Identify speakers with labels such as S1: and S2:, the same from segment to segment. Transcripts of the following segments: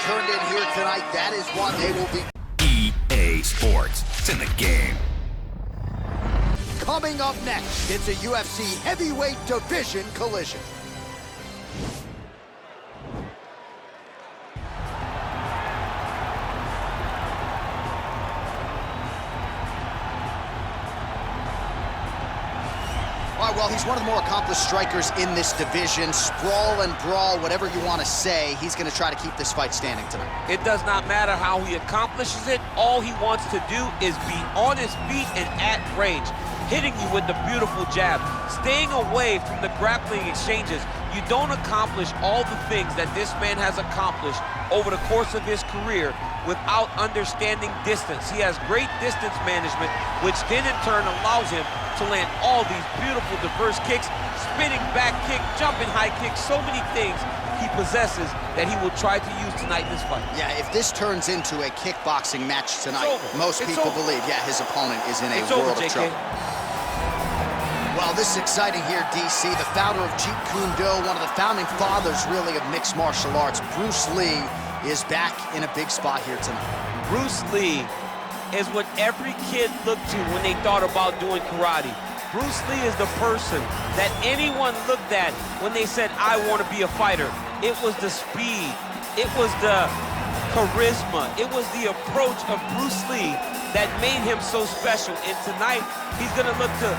S1: turned in here tonight. That is what they will be.
S2: EA Sports. It's in the game.
S1: Coming up next, it's a UFC heavyweight division collision. All right, well, he's one of the more accomplished strikers in this division. Sprawl and brawl, whatever you want to say, he's going to try to keep this fight standing tonight.
S3: It does not matter how he accomplishes it. All he wants to do is be on his feet and at range, hitting you with the beautiful jab, staying away from the grappling exchanges. You don't accomplish all the things that this man has accomplished over the course of his career without understanding distance. He has great distance management, which then in turn allows him to land all these beautiful diverse kicks, spinning back kick, jumping high kick, so many things he possesses that he will try to use tonight in this fight.
S1: Yeah, if this turns into a kickboxing match tonight, most people believe, yeah, his opponent is in a world of trouble. Well, this is exciting here, DC. The founder of Jeet Kune Do, one of the founding fathers, really, of mixed martial arts, Bruce Lee, is back in a big spot here tonight.
S3: Bruce Lee is what every kid looked to when they thought about doing karate. Bruce Lee is the person that anyone looked at when they said, I want to be a fighter. It was the speed, it was the charisma, it was the approach of Bruce Lee that made him so special. And tonight, he's gonna look to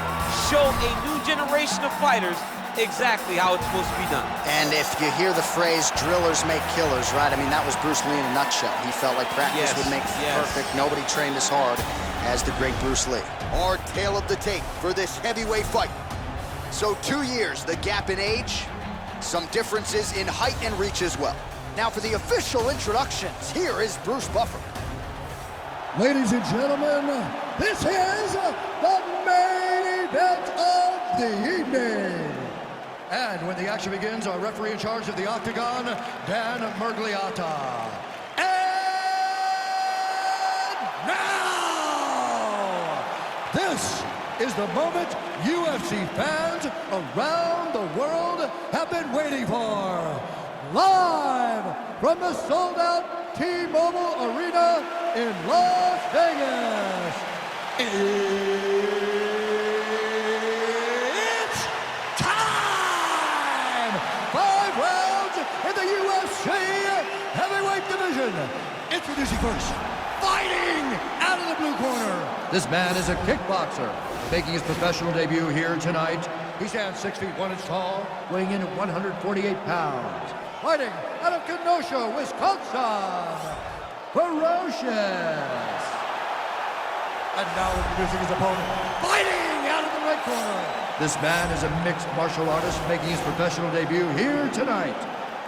S3: show a new generation of fighters exactly how it's supposed to be done.
S1: And if you hear the phrase, drillers make killers, right? I mean, that was Bruce Lee in a nutshell. He felt like practice would make perfect. Nobody trained as hard as the great Bruce Lee. Our tale of the tape for this heavyweight fight. So 2 years, the gap in age, some differences in height and reach as well. Now for the official introductions, here is Bruce Buffer.
S4: Ladies and gentlemen, this is the main event of the evening. And when the action begins, our referee in charge of the octagon, Dan Mergliata. And now, this is the moment UFC fans around the world have been waiting for. Live from the sold-out T-Mobile Arena in Las Vegas. It's time! 5 rounds in the UFC heavyweight division. Introducing first, fighting out of the blue corner. This man is a kickboxer, making his professional debut here tonight. He stands 6 feet 1 inch tall, weighing in at 148 pounds. Fighting out of Kenosha, Wisconsin, Ferocious. And now introducing his opponent, fighting out of the right corner. This man is a mixed martial artist making his professional debut here tonight.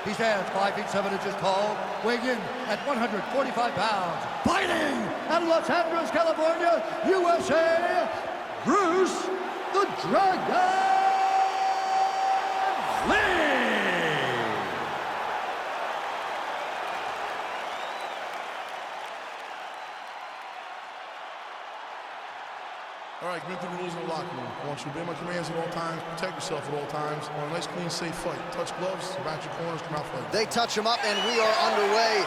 S4: He stands 5 feet 7 inches tall, weighing in at 145 pounds. Fighting out of Los Angeles, California, USA, Bruce the Dragon Lee.
S5: All right, commit to the rules in the locker room. I want you to obey my commands at all times, protect yourself at all times. I want a nice, clean, safe fight. Touch gloves, back your corners, come out fight.
S1: They touch him up, and we are underway.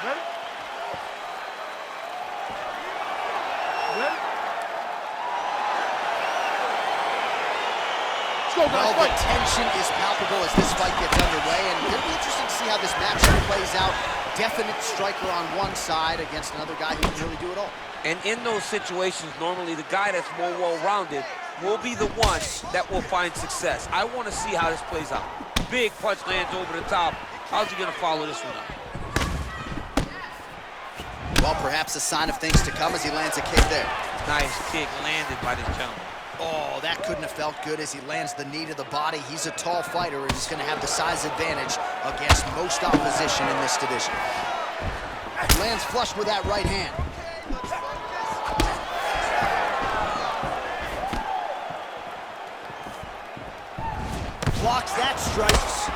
S4: Ready? Ready? Let's go, guys.
S1: Well, the tension is palpable as this fight gets underway, and it'll be interesting to see how this matchup plays out. Definite striker on one side against another guy who can really do it all.
S3: And in those situations, normally the guy that's more well-rounded will be the one that will find success. I want to see how this plays out. Big punch lands over the top. How's he going to follow this one up?
S1: Well, perhaps a sign of things to come as he lands a kick there.
S3: Nice kick landed by this gentleman.
S1: Oh, that couldn't have felt good as he lands the knee to the body. He's a tall fighter, and he's going to have the size advantage against most opposition in this division. He lands flush with that right hand. Blocks that strikes.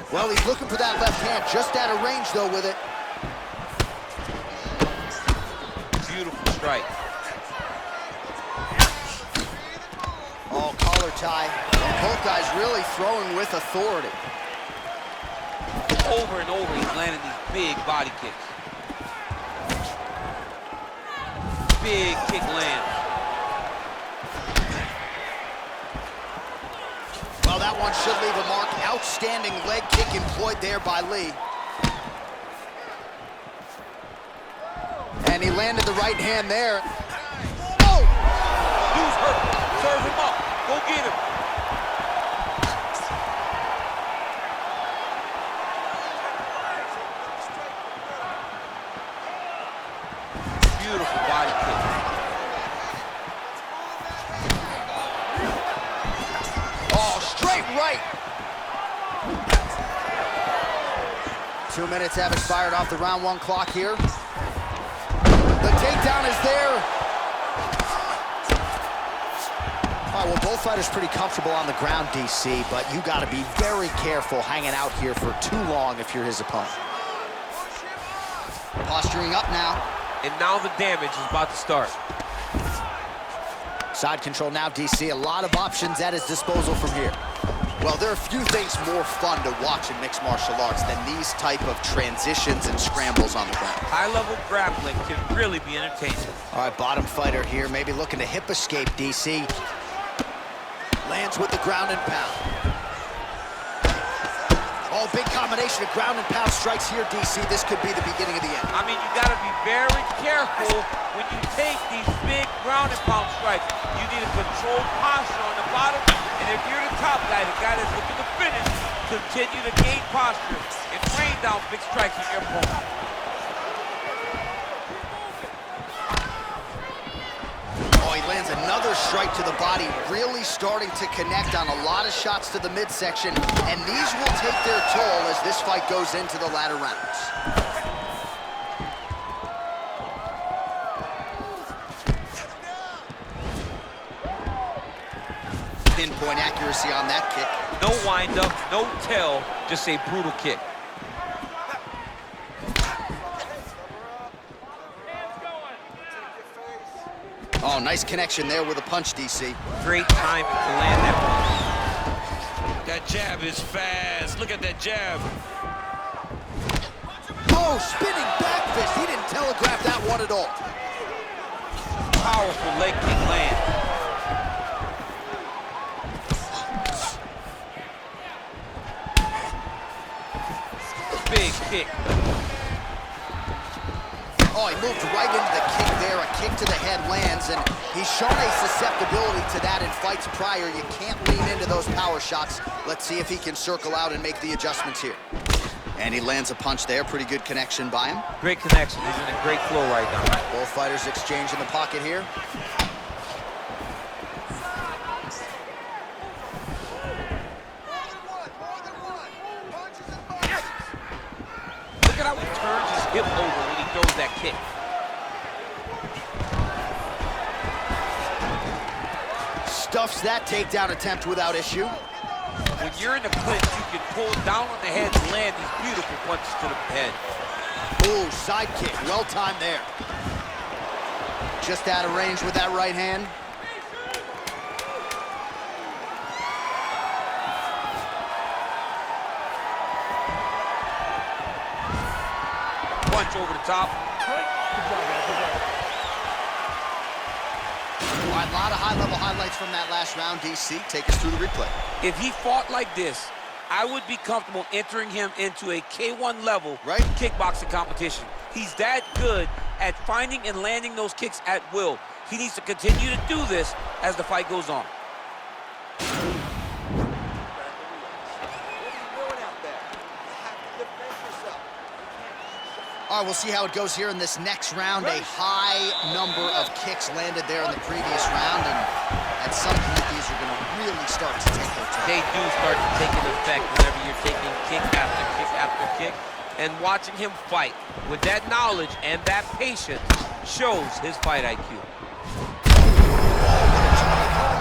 S1: Well, he's looking for that left hand, just out of range, though, with it.
S3: strike.
S1: Oh, collar tie. Both guys really throwing with authority.
S3: Over and over, he's landing these big body kicks. Big kick lands.
S1: Well, that one should leave a mark. Outstanding leg kick employed there by Lee. And he landed the right hand there. Oh!
S3: Dude's hurt. Serve him up. Go get him. Beautiful body kick.
S1: Oh, straight right. 2 minutes have expired off the round 1 clock here. The takedown is there. All right, well, both fighters pretty comfortable on the ground, DC, but you got to be very careful hanging out here for too long if you're his opponent. Posturing up now.
S3: And now the damage is about to start.
S1: Side control now, DC. A lot of options at his disposal from here. Well, there are a few things more fun to watch in mixed martial arts than these type of transitions and scrambles on the ground.
S3: High-level grappling can really be entertaining.
S1: All right, bottom fighter here, maybe looking to hip escape, DC. Lands with the ground and pound. Oh, big combination of ground and pound strikes here, DC. This could be the beginning of the end.
S3: I mean, you got to be very careful when you take these big ground and pound strikes. You need a controlled posture on the bottom, and if you're the top guy, the guy that's looking to finish, continue to gain posture and rain down big strikes on your opponent.
S1: Oh, he lands another strike to the body, really starting to connect on a lot of shots to the midsection, and these will take their toll as this fight goes into the latter rounds. Pinpoint accuracy on that kick.
S3: No wind-up, no tail, just a brutal kick.
S1: Oh, nice connection there with a punch, DC.
S3: Great time to land that one.
S6: That jab is fast. Look at that jab.
S1: Oh, spinning back fist. He didn't telegraph that one at all.
S3: Powerful leg kick land. Big kick.
S1: Oh, he moved right into the kick there. A kick to the head lands, and he's shown a susceptibility to that in fights prior. You can't lean into those power shots. Let's see if he can circle out and make the adjustments here. And he lands a punch there. Pretty good connection by him.
S3: Great connection. He's in a great flow right now.
S1: Both fighters exchange in the pocket here.
S3: Look at how he turns his hip over when he throws that kick.
S1: Stuffs that takedown attempt without issue.
S3: When you're in the clinch, you can pull down on the head and land these beautiful punches to the head.
S1: Ooh, side kick. Well timed there. Just out of range with that right hand.
S3: Punch over the top.
S1: All right, a lot of high-level highlights from that last round, DC. Take us through the replay.
S3: If he fought like this, I would be comfortable entering him into a K1 level kickboxing competition. He's that good at finding and landing those kicks at will. He needs to continue to do this as the fight goes on.
S1: All right, we'll see how it goes here in this next round. A high number of kicks landed there in the previous round, and at some point, these are going to really start to take their toll.
S3: They do start to take an effect whenever you're taking kick after kick after kick. And watching him fight with that knowledge and that patience shows his fight IQ.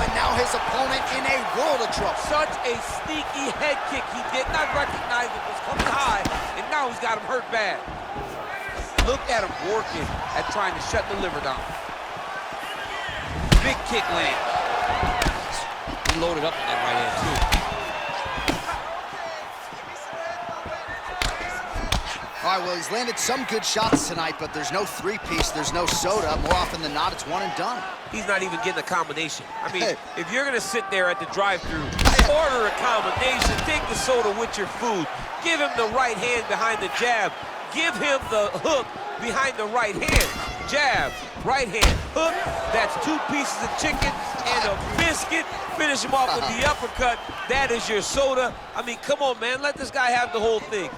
S1: And now his opponent in a world of trouble.
S3: Such a sneaky head kick. He did not recognize it was coming high, and now he's got him hurt bad. Look at him working at trying to shut the liver down. Big kick lands. He loaded up on that right hand, too.
S1: All right, well, he's landed some good shots tonight, but there's no three-piece, there's no soda. More often than not, it's one and done.
S3: He's not even getting a combination. I mean, if you're gonna sit there at the drive-thru, order a combination, take the soda with your food, give him the right hand behind the jab, give him the hook behind the right hand. Jab, right hand, hook, that's 2 pieces of chicken and a biscuit. Finish him off with the uppercut. That is your soda. I mean, come on, man, let this guy have the whole thing.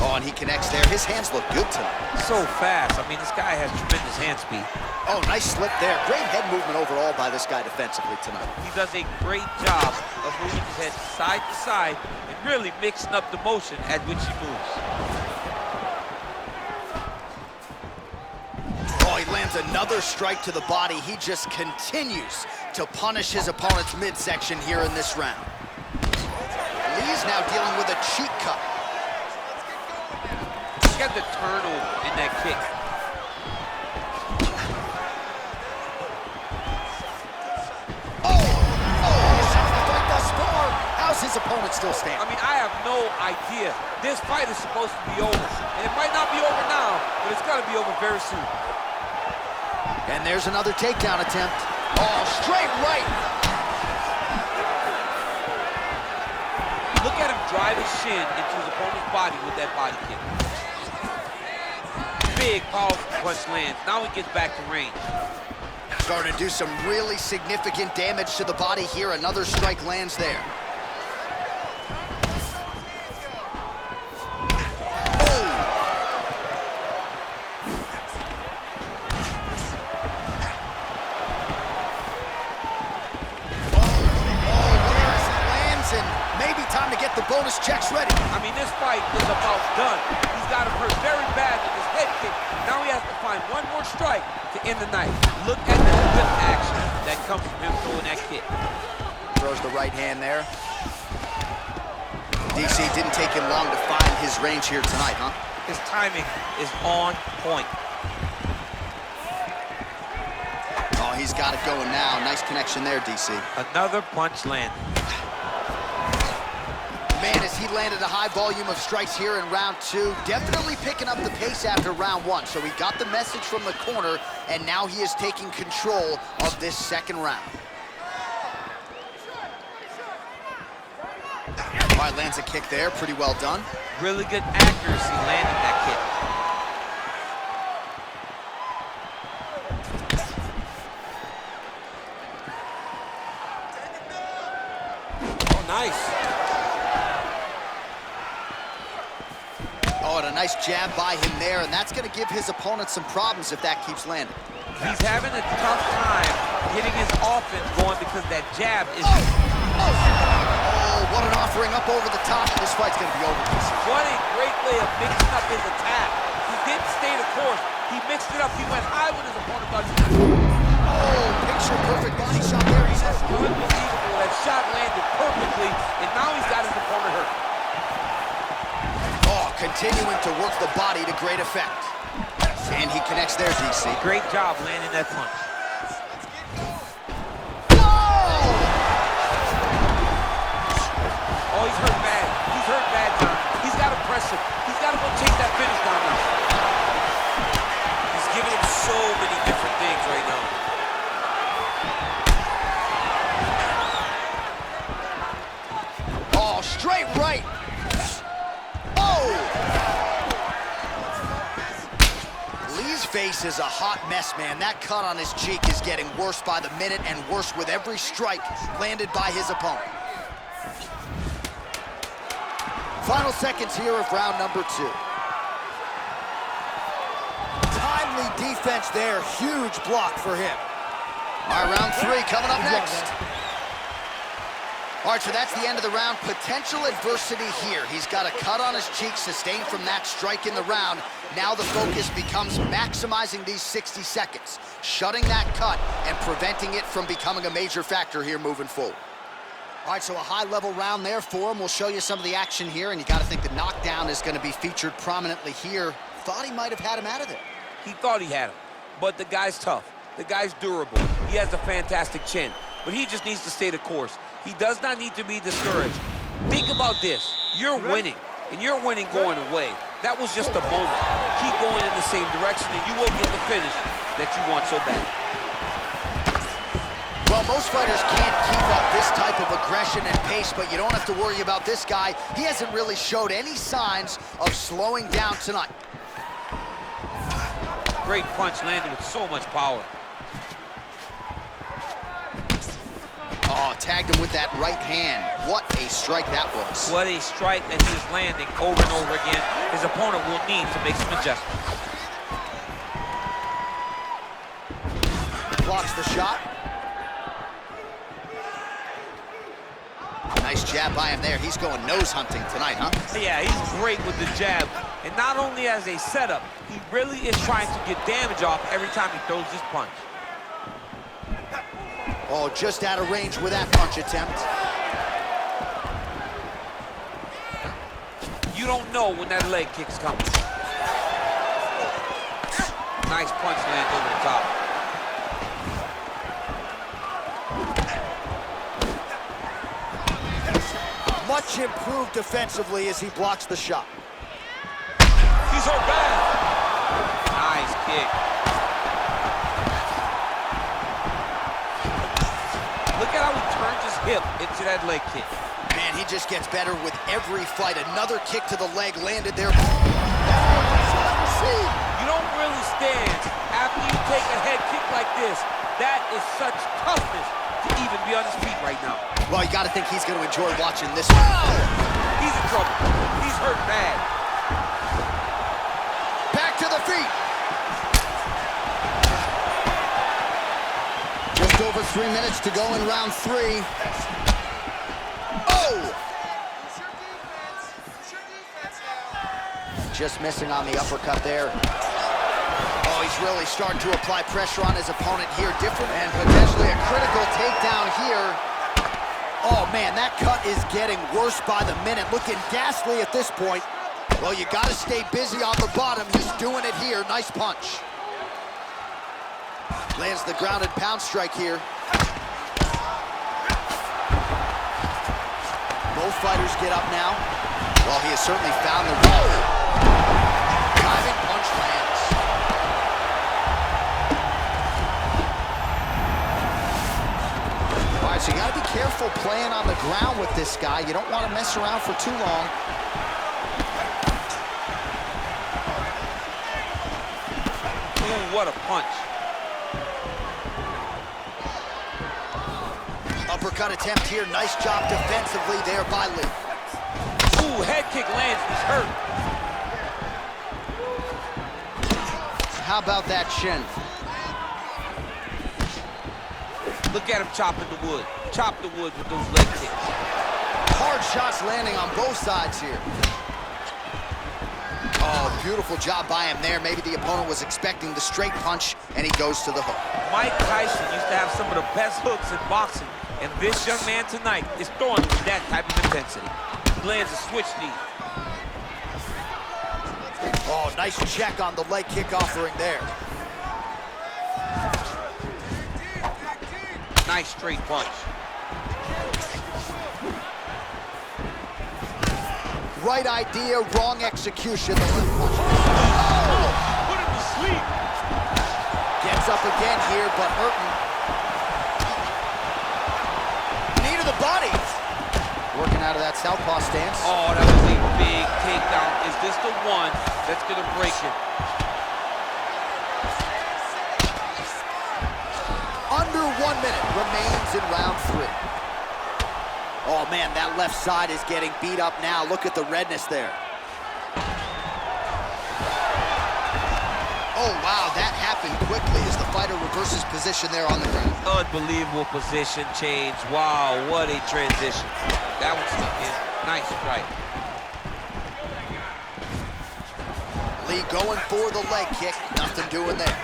S1: Oh, and he connects there. His hands look good tonight.
S3: So fast. I mean, this guy has tremendous hand speed.
S1: Oh, nice slip there. Great head movement overall by this guy defensively tonight.
S3: He does a great job of moving his head side to side and really mixing up the motion at which he moves.
S1: Oh, he lands another strike to the body. He just continues to punish his opponent's midsection here in this round. Lee's now dealing with a cheek cut.
S3: He got the turnover in that kick.
S1: How's his opponent still standing?
S3: I mean, I have no idea. This fight is supposed to be over. And it might not be over now, but it's got to be over very soon.
S1: And there's another takedown attempt. Oh, straight right.
S3: Look at him drive his shin into his opponent's body with that body kick. Big, powerful punch lands. Now he gets back to range.
S1: Starting to do some really significant damage to the body here. Another strike lands there. The bonus checks ready.
S3: I mean, this fight is about done. He's got him hurt very bad with his head kick. Now he has to find one more strike to end the night. Look at the whip action that comes from him throwing that kick.
S1: Throws the right hand there. DC didn't take him long to find his range here tonight, huh?
S3: His timing is on point.
S1: Oh, he's got it going now. Nice connection there, DC.
S3: Another punch landed.
S1: Man, as he landed a high volume of strikes here in round 2, definitely picking up the pace after round 1. So he got the message from the corner, and now he is taking control of this second round. All right, lands a kick there, pretty well done.
S3: Really good accuracy landing that kick. Oh, nice.
S1: Oh, and a nice jab by him there, and that's going to give his opponent some problems if that keeps landing.
S3: He's having a tough time getting his offense going because that jab is...
S1: Oh, what an offering up over the top. This fight's going to be over.
S3: What a great way of mixing up his attack. He didn't stay the course. He mixed it up. He went high when his opponent thought he was...
S1: Oh, picture-perfect body shot there. He says.
S3: Unbelievable. That shot landed perfectly, and now he's got his opponent hurt.
S1: Continuing to work the body to great effect. And he connects there, DC.
S3: Great job landing that punch. Oh, he's hurt bad. He's hurt bad, John. He's got to press him. He's got to go take that finish down now. He's giving him so many different things right now.
S1: Oh, straight right. Lee's face is a hot mess, man. That cut on his cheek is getting worse by the minute and worse with every strike landed by his opponent. Final seconds here of round number 2. Timely defense there. Huge block for him. All right, round 3 coming up next. All right, so that's the end of the round. Potential adversity here. He's got a cut on his cheek sustained from that strike in the round. Now the focus becomes maximizing these 60 seconds, shutting that cut and preventing it from becoming a major factor here moving forward. All right, so a high-level round there for him. We'll show you some of the action here, and you got to think the knockdown is going to be featured prominently here. Thought he might have had him out of there.
S3: He thought he had him, but the guy's tough. The guy's durable. he has a fantastic chin, but he just needs to stay the course. He does not need to be discouraged. Think about this. You're winning, and you're winning going away. That was just a moment. Keep going in the same direction, and you will get the finish that you want so bad.
S1: Well, most fighters can't keep up this type of aggression and pace, but you don't have to worry about this guy. He hasn't really showed any signs of slowing down tonight.
S3: Great punch landed with so much power.
S1: Oh, tagged him with that right hand. What a strike that was.
S3: What a strike that he is landing over and over again. His opponent will need to make some adjustments.
S1: Blocks the shot. Nice jab by him there. He's going nose hunting tonight, huh?
S3: Yeah, he's great with the jab. And not only as a setup, he really is trying to get damage off every time he throws this punch.
S1: Oh, just out of range with that punch attempt.
S3: You don't know when that leg kick's coming. Nice punch lands over the top.
S1: Much improved defensively as he blocks the shot.
S3: He's hurt bad. Nice kick. Look at how he turns his hip into that leg kick.
S1: Man, he just gets better with every fight. Another kick to the leg landed there.
S3: You don't really stand after you take a head kick like this. That is such toughness to even be on his feet right now.
S1: Well, you got to think he's going to enjoy watching this
S3: one.
S1: Oh!
S3: He's in trouble. He's hurt bad.
S1: Back to the feet. Just over 3 minutes to go in round 3. Oh! Just missing on the uppercut there. Oh, he's really starting to apply pressure on his opponent here. Different and potentially a critical takedown here. Oh, man, that cut is getting worse by the minute. Looking ghastly at this point. Well, you got to stay busy on the bottom. He's doing it here. Nice punch. Lands the grounded pound strike here. Both fighters get up now. Well, he has certainly found the road. Diving punch lands. All right, so you got to be careful playing on the ground with this guy. You don't want to mess around for too long.
S3: Ooh, what a punch.
S1: Uppercut attempt here. Nice job defensively there by Lee.
S3: Ooh, head kick lands. He's hurt.
S1: How about that shin?
S3: Look at him chopping the wood. Chop the wood with those leg kicks.
S1: Hard shots landing on both sides here. Oh, beautiful job by him there. Maybe the opponent was expecting the straight punch, and he goes to the hook.
S3: Mike Tyson used to have some of the best hooks in boxing, and this young man tonight is throwing with that type of intensity. He lands a switch knee.
S1: Oh, nice check on the leg kick offering there.
S3: Nice straight punch.
S1: Right idea, wrong execution.
S3: Oh! Put him to sleep.
S1: Gets up again here, but hurting. Knee to the body. Working out of that southpaw stance.
S3: Oh, that was a big takedown. Is this the one that's going to break him?
S1: Under 1 minute remains in round 3. Oh, man, that left side is getting beat up now. Look at the redness there. Oh, wow, that happened quickly as the fighter reverses position there on the ground.
S3: Unbelievable position change. Wow, what a transition. That one stuck in. Nice strike.
S1: Lee going for the leg kick. Nothing doing there.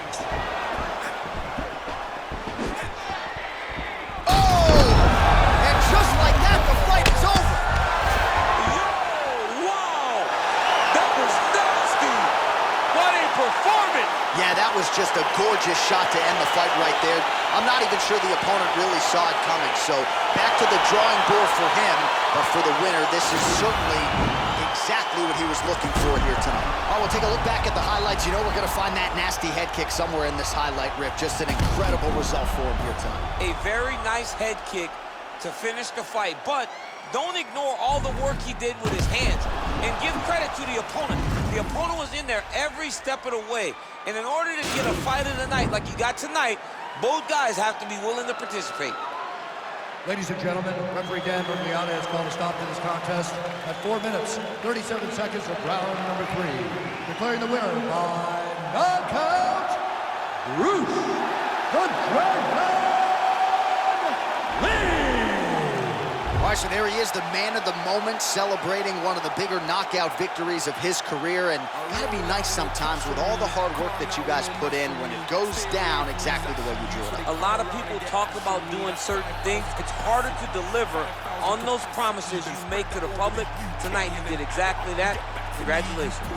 S3: performance.
S1: Yeah, that was just a gorgeous shot to end the fight right there. I'm not even sure the opponent really saw it coming. So back to the drawing board for him, but for the winner, this is certainly exactly what he was looking for here tonight. All right, we'll take a look back at the highlights. You know we're going to find that nasty head kick somewhere in this highlight rip. Just an incredible result for him here tonight.
S3: A very nice head kick to finish the fight, but don't ignore all the work he did with his hands, and give credit to the opponent. The opponent was in there every step of the way, and in order to get a fight of the night like you got tonight, both guys have to be willing to participate.
S4: Ladies and gentlemen, referee Dan Murgiana has called a stop to this contest at 4 minutes, 37 seconds of round number 3. Declaring the winner by knockout, Bruce the Dragon Lee!
S1: All right, so there he is, the man of the moment, celebrating one of the bigger knockout victories of his career. And gotta be nice sometimes with all the hard work that you guys put in when it goes down exactly the way you drew it up.
S3: A lot of people talk about doing certain things. It's harder to deliver on those promises you make to the public. Tonight, you did exactly that. Congratulations.